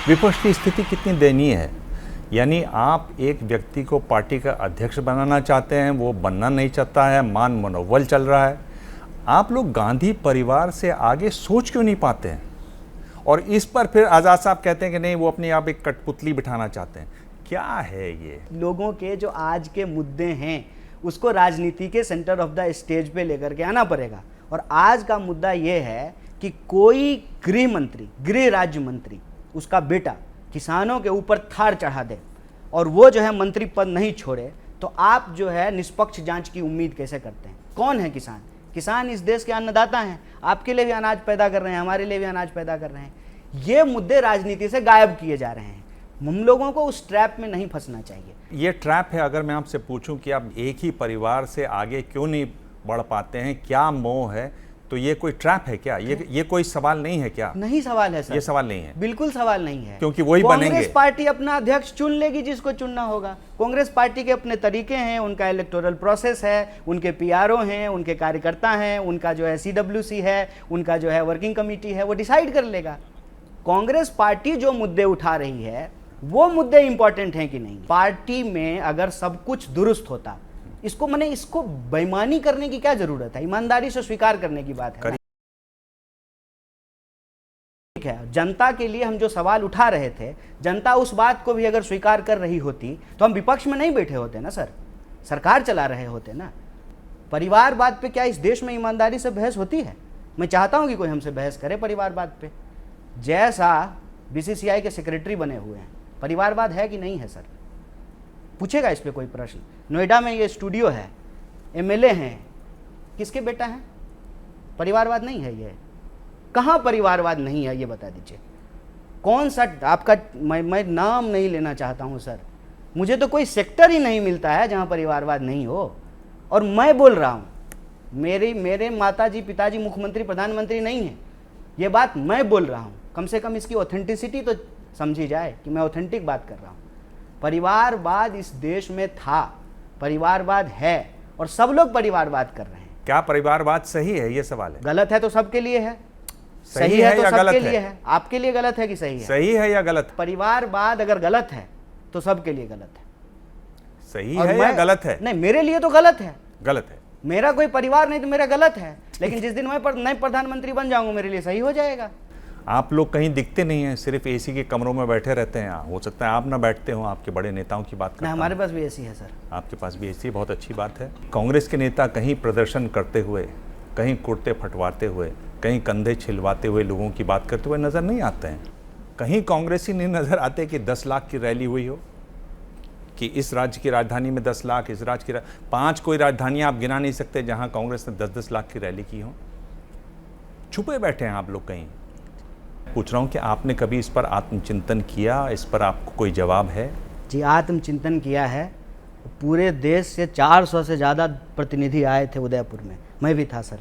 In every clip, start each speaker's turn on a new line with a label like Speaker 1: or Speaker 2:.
Speaker 1: विपक्ष की स्थिति कितनी दयनीय है। यानी आप एक व्यक्ति को पार्टी का अध्यक्ष बनाना चाहते हैं, वो बनना नहीं चाहता है, मान मनोबल चल रहा है। आप लोग गांधी परिवार से आगे सोच क्यों नहीं पाते हैं? और इस पर फिर आज़ाद साहब कहते हैं कि नहीं, वो अपने आप एक कठपुतली बिठाना चाहते हैं। क्या है ये?
Speaker 2: लोगों के जो आज के मुद्दे हैं उसको राजनीति के सेंटर ऑफ द स्टेज पे लेकर के आना पड़ेगा। और आज का मुद्दा ये है कि कोई गृह मंत्री, गृह राज्य मंत्री, उसका बेटा किसानों के ऊपर थार चढ़ा दे और वो जो है मंत्री पद नहीं छोड़े, तो आप जो है निष्पक्ष जांच की उम्मीद कैसे करते हैं? कौन है किसान? किसान इस देश के अन्नदाता हैं। आपके लिए भी अनाज पैदा कर रहे हैं, हमारे लिए भी अनाज पैदा कर रहे हैं। ये मुद्दे राजनीति से गायब किए जा रहे हैं। हम लोगों को उस ट्रैप में नहीं फंसना चाहिए।
Speaker 1: ये ट्रैप है। अगर मैं आपसे पूछूं कि आप एक ही परिवार से आगे क्यों नहीं बढ़ पाते हैं, क्या मोह है, तो ये कोई ट्रैप है क्या? ये कोई सवाल नहीं है क्या?
Speaker 2: नहीं सवाल है सर,
Speaker 1: ये सवाल नहीं है,
Speaker 2: बिल्कुल सवाल नहीं है।
Speaker 1: क्योंकि वही बनेंगे।
Speaker 2: कांग्रेस पार्टी अपना अध्यक्ष चुन लेगी जिसको चुनना होगा। कांग्रेस पार्टी के अपने तरीके हैं, उनका इलेक्टोरल प्रोसेस है, उनके पीआरओ हैं, उनके कार्यकर्ता हैं, उनका जो है सीडब्ल्यूसी है, उनका जो है वर्किंग कमेटी है, वो डिसाइड कर लेगा। कांग्रेस पार्टी जो मुद्दे उठा रही है वो मुद्दे इंपॉर्टेंट हैं कि नहीं? पार्टी में अगर सब कुछ दुरुस्त होता, इसको बेईमानी करने की क्या जरूरत है? ईमानदारी से स्वीकार करने की बात है। ठीक है, जनता के लिए हम जो सवाल उठा रहे थे, जनता उस बात को भी अगर स्वीकार कर रही होती तो हम विपक्ष में नहीं बैठे होते ना सर, सरकार चला रहे होते ना। परिवारवाद पे क्या इस देश में ईमानदारी से बहस होती है? मैं चाहता हूं कि कोई हमसे बहस करे परिवारवाद पे। जैसा बीसीसीआई के सेक्रेटरी बने हुए हैं, परिवारवाद है कि नहीं है सर? पूछेगा इस पे कोई प्रश्न? नोएडा में ये स्टूडियो है, एमएलए हैं, किसके बेटा हैं? परिवारवाद नहीं है ये? कहाँ परिवारवाद नहीं है ये बता दीजिए। कौन सा आपका, मैं नाम नहीं लेना चाहता हूँ सर, मुझे तो कोई सेक्टर ही नहीं मिलता है जहाँ परिवारवाद नहीं हो। और मैं बोल रहा हूँ, मेरे माताजी पिताजी मुख्यमंत्री प्रधानमंत्री नहीं है, ये बात मैं बोल रहा हूँ। कम से कम इसकी ऑथेंटिसिटी तो समझी जाए कि मैं ऑथेंटिक बात कर रहा हूँ। परिवारवाद इस देश में था, परिवारवाद है, और सब लोग परिवारवाद कर रहे हैं।
Speaker 1: क्या परिवारवाद सही है? ये सवाल है।
Speaker 2: गलत है तो सबके लिए है,
Speaker 1: सही है
Speaker 2: तो
Speaker 1: या
Speaker 2: सबके
Speaker 1: गलत
Speaker 2: लिए
Speaker 1: है?
Speaker 2: है। आपके लिए गलत है कि सही है?
Speaker 1: सही है या गलत?
Speaker 2: परिवारवाद अगर गलत है तो सबके लिए गलत है।
Speaker 1: सही है या गलत है?
Speaker 2: नहीं, मेरे लिए तो गलत है।
Speaker 1: गलत है।
Speaker 2: मेरा कोई परिवार नहीं तो मेरा गलत है, लेकिन जिस दिन मैं नए प्रधानमंत्री बन जाऊंगा मेरे लिए सही हो जाएगा।
Speaker 1: आप लोग कहीं दिखते नहीं हैं, सिर्फ एसी के कमरों में बैठे रहते हैं। हो सकता है आप ना बैठते हो, आपके बड़े नेताओं की बात करता हूं।
Speaker 2: हमारे पास भी एसी है सर।
Speaker 1: आपके पास भी एसी, बहुत अच्छी बात है। कांग्रेस के नेता कहीं प्रदर्शन करते हुए, कहीं कुर्ते फटवाते हुए, कहीं कंधे छिलवाते हुए लोगों की बात करते हुए नजर नहीं आते हैं। कहीं कांग्रेसी नहीं नजर आते कि 10 लाख की रैली हुई हो, कि इस राज्य की राजधानी में 10 लाख, इस राज्य की 5 कोई राजधानियां आप गिना नहीं सकते जहां कांग्रेस ने 10-10 लाख की रैली की हो। छुपे बैठे हैं आप लोग कहीं। पूछ रहा हूं कि आपने कभी इस पर आत्मचिंतन किया? इस पर आपको कोई जवाब है?
Speaker 2: जी, आत्मचिंतन किया है। पूरे देश से 400 से ज़्यादा प्रतिनिधि आए थे उदयपुर में, मैं भी था सर।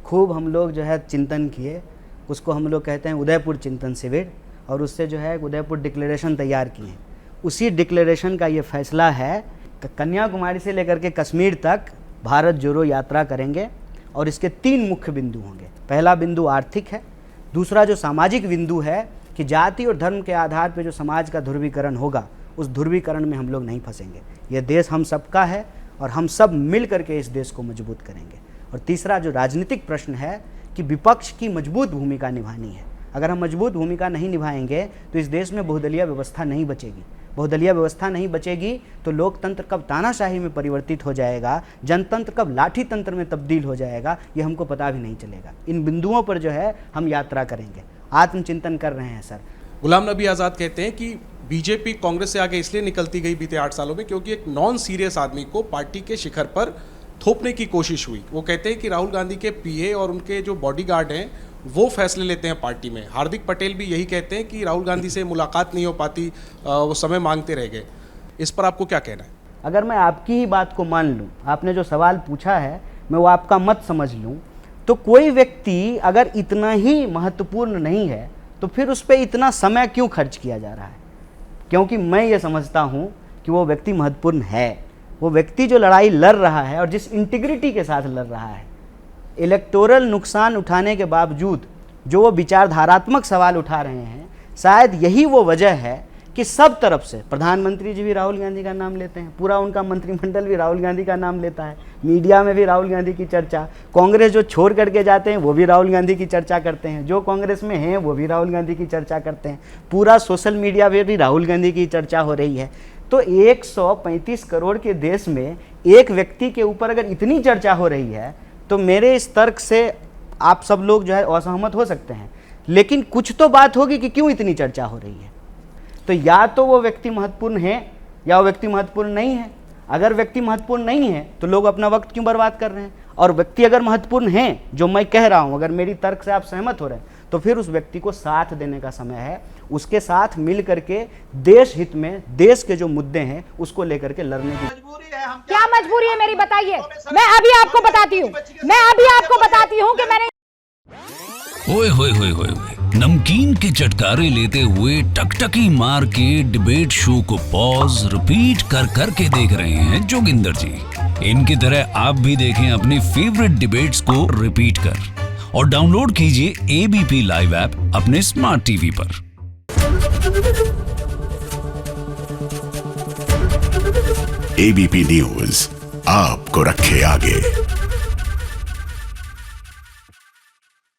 Speaker 2: खूब हम लोग जो है चिंतन किए, उसको हम लोग कहते हैं उदयपुर चिंतन शिविर, और उससे जो है उदयपुर डिक्लेरेशन तैयार किए। उसी डिक्लेरेशन का ये फैसला है, कन्याकुमारी से लेकर के कश्मीर तक भारत जोड़ो यात्रा करेंगे, और इसके 3 मुख्य बिंदु होंगे। पहला बिंदु आर्थिक है, दूसरा जो सामाजिक बिंदु है कि जाति और धर्म के आधार पर जो समाज का ध्रुवीकरण होगा, उस ध्रुवीकरण में हम लोग नहीं फंसेंगे। यह देश हम सबका है और हम सब मिल करके इस देश को मजबूत करेंगे। और तीसरा जो राजनीतिक प्रश्न है कि विपक्ष की मजबूत भूमिका निभानी है। अगर हम मजबूत भूमिका नहीं निभाएंगे तो इस देश में बहुदलीय व्यवस्था नहीं बचेगी। बहुदलीय व्यवस्था नहीं बचेगी तो लोकतंत्र कब तानाशाही में परिवर्तित हो जाएगा, जनतंत्र कब लाठी तंत्र में तब्दील हो जाएगा, ये हमको पता भी नहीं चलेगा। इन बिंदुओं पर जो है हम यात्रा करेंगे, आत्मचिंतन कर रहे हैं सर।
Speaker 3: गुलाम नबी आज़ाद कहते हैं कि बीजेपी कांग्रेस से आगे इसलिए निकलती गई बीते 8 सालों में क्योंकि एक नॉन सीरियस आदमी को पार्टी के शिखर पर थोपने की कोशिश हुई। वो कहते हैं कि राहुल गांधी के पीए और उनके जो बॉडीगार्ड हैं वो फैसले लेते हैं पार्टी में। हार्दिक पटेल भी यही कहते हैं कि राहुल गांधी से मुलाकात नहीं हो पाती, वो समय मांगते रह गए। इस पर आपको क्या कहना है?
Speaker 2: अगर मैं आपकी ही बात को मान लूँ, आपने जो सवाल पूछा है मैं वो आपका मत समझ लूँ, तो कोई व्यक्ति अगर इतना ही महत्वपूर्ण नहीं है तो फिर उस पर इतना समय क्यों खर्च किया जा रहा है? क्योंकि मैं ये समझता हूँ कि वो व्यक्ति महत्वपूर्ण है। वो व्यक्ति जो लड़ाई लड़ रहा है और जिस इंटीग्रिटी के साथ लड़ रहा है, इलेक्टोरल नुकसान उठाने के बावजूद जो वो विचारधारात्मक सवाल उठा रहे हैं, शायद यही वो वजह है कि सब तरफ से प्रधानमंत्री जी भी राहुल गांधी का नाम लेते हैं, पूरा उनका मंत्रिमंडल भी राहुल गांधी का नाम लेता है, मीडिया में भी राहुल गांधी की चर्चा, कांग्रेस जो छोड़ करके जाते हैं वो भी राहुल गांधी की चर्चा करते हैं, जो कांग्रेस में हैं वो भी राहुल गांधी की चर्चा करते हैं, पूरा सोशल मीडिया पे भी राहुल गांधी की चर्चा हो रही है। तो 135 करोड़ के देश में एक व्यक्ति के ऊपर अगर इतनी चर्चा हो रही है तो मेरे इस तर्क से आप सब लोग जो है असहमत हो सकते हैं, लेकिन कुछ तो बात होगी कि क्यों इतनी चर्चा हो रही है। तो या तो वो व्यक्ति महत्वपूर्ण है या वो व्यक्ति महत्वपूर्ण नहीं है। अगर व्यक्ति महत्वपूर्ण नहीं है तो लोग अपना वक्त क्यों बर्बाद कर रहे हैं, और व्यक्ति अगर महत्वपूर्ण है, जो मैं कह रहा हूँ, अगर मेरी तर्क से आप सहमत हो रहे हैं तो फिर उस व्यक्ति को साथ देने का समय है, उसके साथ मिल करके देश हित में देश के जो मुद्दे हैं उसको लेकर के लड़ने की
Speaker 4: क्या मजबूरी है मेरी, बताइए। मैं अभी आपको बताती हूँ कि मैंने
Speaker 5: ओए होए होए होए नमकीन के चटकारे लेते हुए टकटकी मार के डिबेट शो को पॉज रिपीट कर करके देख रहे हैं जोगिंदर जी। इनकी तरह आप भी देखें अपनी फेवरेट डिबेट्स को रिपीट कर और डाउनलोड कीजिए एबीपी लाइव ऐप अपने स्मार्ट टीवी पर।
Speaker 6: एबीपी न्यूज आपको रखे आगे।